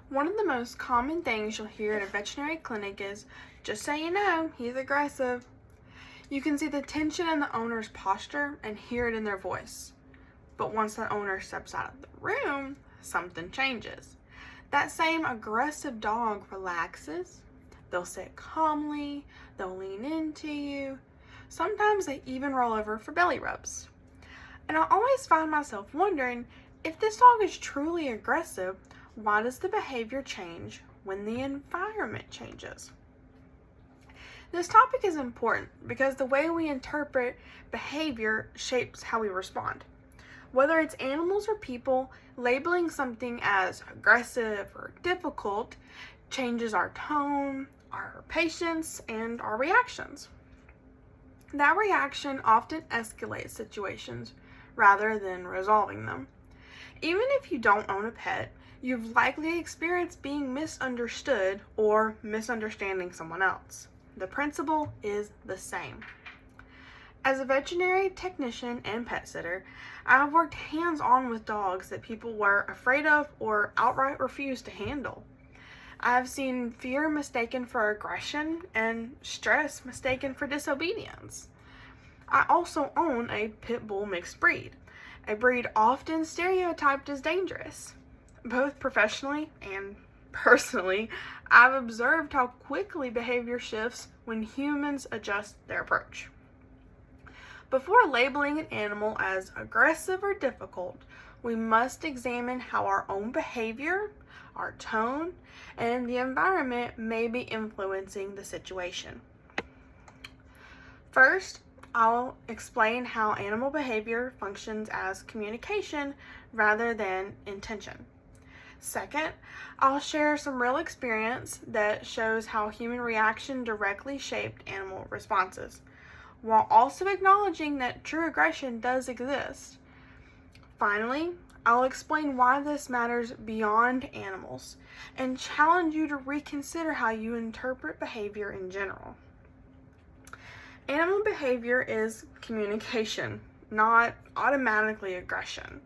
One of the most common things you'll hear in a veterinary clinic is, "Just so you know, he's aggressive." You can see the tension in the owner's posture and hear it in their voice. But once the owner steps out of the room, something changes. That same aggressive dog relaxes. They'll sit calmly, they'll lean into you. Sometimes they even roll over for belly rubs. And I always find myself wondering, if this dog is truly aggressive, why does the behavior change when the environment changes? This topic is important because the way we interpret behavior shapes how we respond. Whether it's animals or people, labeling something as aggressive or difficult changes our tone, our patience, and our reactions. That reaction often escalates situations rather than resolving them. Even if you don't own a pet, you've likely experienced being misunderstood or misunderstanding someone else. The principle is the same. As a veterinary technician and pet sitter, I've worked hands-on with dogs that people were afraid of or outright refused to handle. I've seen fear mistaken for aggression and stress mistaken for disobedience. I also own a pit bull mixed breed, a breed often stereotyped as dangerous. Both professionally and personally, I've observed how quickly behavior shifts when humans adjust their approach. Before labeling an animal as aggressive or difficult, we must examine how our own behavior, our tone, and the environment may be influencing the situation. First, I'll explain how animal behavior functions as communication rather than intention. Second, I'll share some real experience that shows how human reaction directly shaped animal responses, while also acknowledging that true aggression does exist. Finally, I'll explain why this matters beyond animals and challenge you to reconsider how you interpret behavior in general. Animal behavior is communication, not automatically aggression.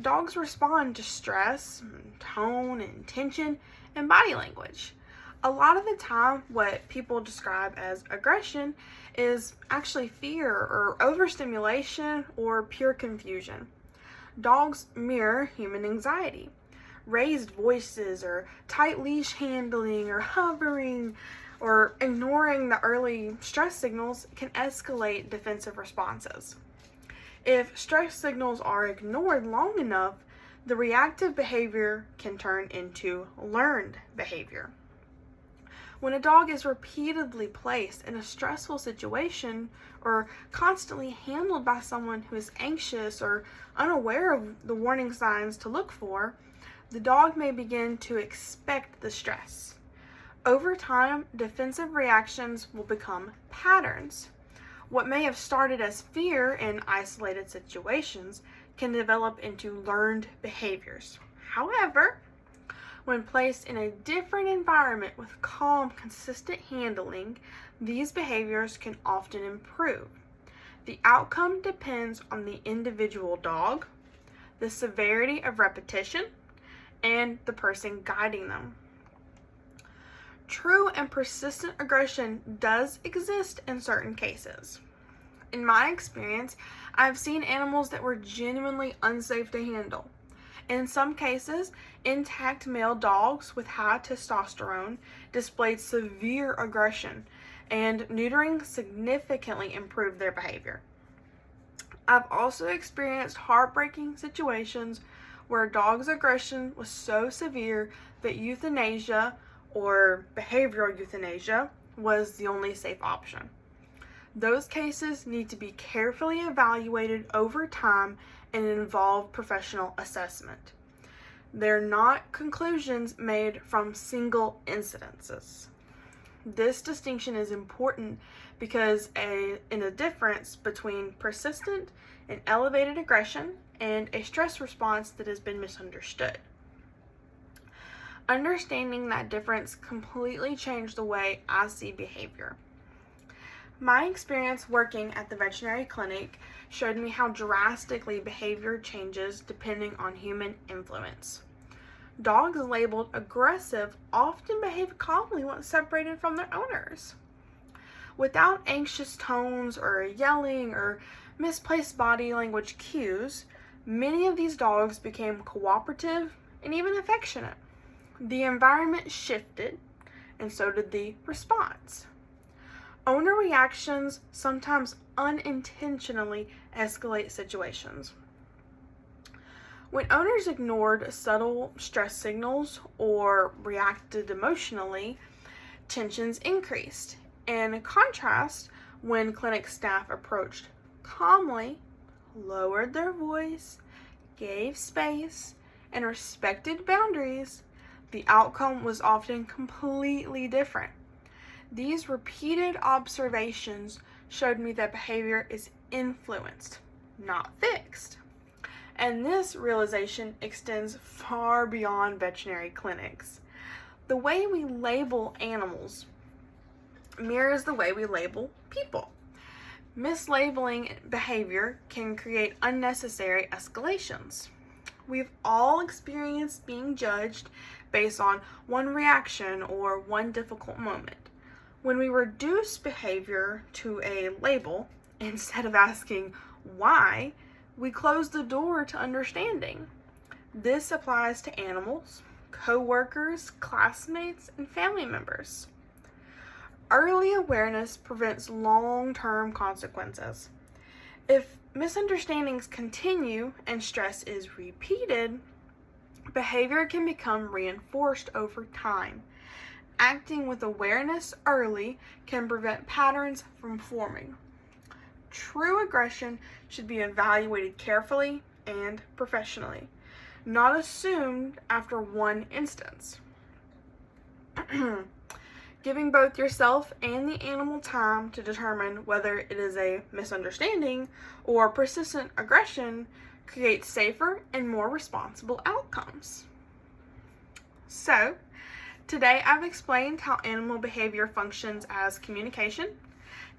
Dogs respond to stress, tone, intention, and body language. A lot of the time, what people describe as aggression is actually fear or overstimulation or pure confusion. Dogs mirror human anxiety. Raised voices or tight leash handling or hovering or ignoring the early stress signals can escalate defensive responses. If stress signals are ignored long enough, the reactive behavior can turn into learned behavior. When a dog is repeatedly placed in a stressful situation or constantly handled by someone who is anxious or unaware of the warning signs to look for, the dog may begin to expect the stress. Over time, defensive reactions will become patterns. What may have started as fear in isolated situations can develop into learned behaviors. However, when placed in a different environment with calm, consistent handling, these behaviors can often improve. The outcome depends on the individual dog, the severity of repetition, and the person guiding them. True and persistent aggression does exist in certain cases. In my experience, I've seen animals that were genuinely unsafe to handle. In some cases, intact male dogs with high testosterone displayed severe aggression, and neutering significantly improved their behavior. I've also experienced heartbreaking situations where a dog's aggression was so severe that euthanasia or behavioral euthanasia was the only safe option. Those cases need to be carefully evaluated over time and involve professional assessment. They're not conclusions made from single incidences. This distinction is important because in a difference between persistent and elevated aggression and a stress response that has been misunderstood. Understanding that difference completely changed the way I see behavior. My experience working at the veterinary clinic showed me how drastically behavior changes depending on human influence. Dogs labeled aggressive often behave calmly once separated from their owners. Without anxious tones or yelling or misplaced body language cues, many of these dogs became cooperative and even affectionate. The environment shifted, and so did the response. Owner reactions sometimes unintentionally escalate situations. When owners ignored subtle stress signals or reacted emotionally, tensions increased. In contrast, when clinic staff approached calmly, lowered their voice, gave space, and respected boundaries, the outcome was often completely different. These repeated observations showed me that behavior is influenced, not fixed. And this realization extends far beyond veterinary clinics. The way we label animals mirrors the way we label people. Mislabeling behavior can create unnecessary escalations. We've all experienced being judged based on one reaction or one difficult moment. When we reduce behavior to a label, instead of asking why, we close the door to understanding. This applies to animals, co-workers, classmates, and family members. Early awareness prevents long-term consequences. If misunderstandings continue and stress is repeated, behavior can become reinforced over time. Acting with awareness early can prevent patterns from forming. True aggression should be evaluated carefully and professionally, not assumed after one instance. Giving both yourself and the animal time to determine whether it is a misunderstanding or persistent aggression creates safer and more responsible outcomes. So, today I've explained how animal behavior functions as communication,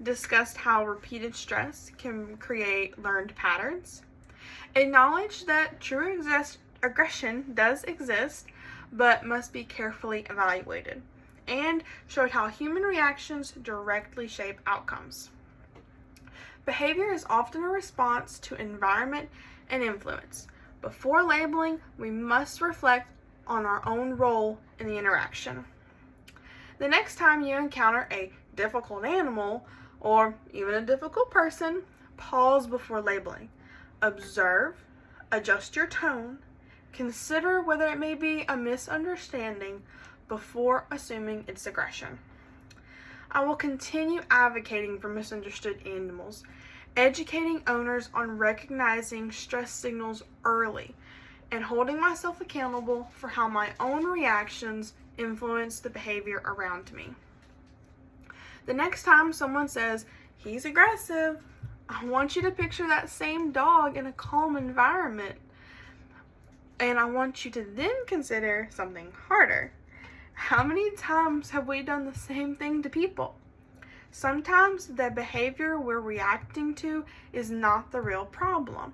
discussed how repeated stress can create learned patterns, acknowledged that true aggression does exist but must be carefully evaluated, and showed how human reactions directly shape outcomes. Behavior is often a response to environment and influence. Before labeling, we must reflect on our own role in the interaction. The next time you encounter a difficult animal or even a difficult person, pause before labeling. Observe, adjust your tone, consider whether it may be a misunderstanding before assuming it's aggression. I will continue advocating for misunderstood animals, educating owners on recognizing stress signals early, and holding myself accountable for how my own reactions influence the behavior around me. The next time someone says, "He's aggressive," I want you to picture that same dog in a calm environment. And I want you to then consider something harder. How many times have we done the same thing to people? Sometimes the behavior we're reacting to is not the real problem.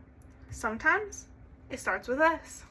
Sometimes it starts with us.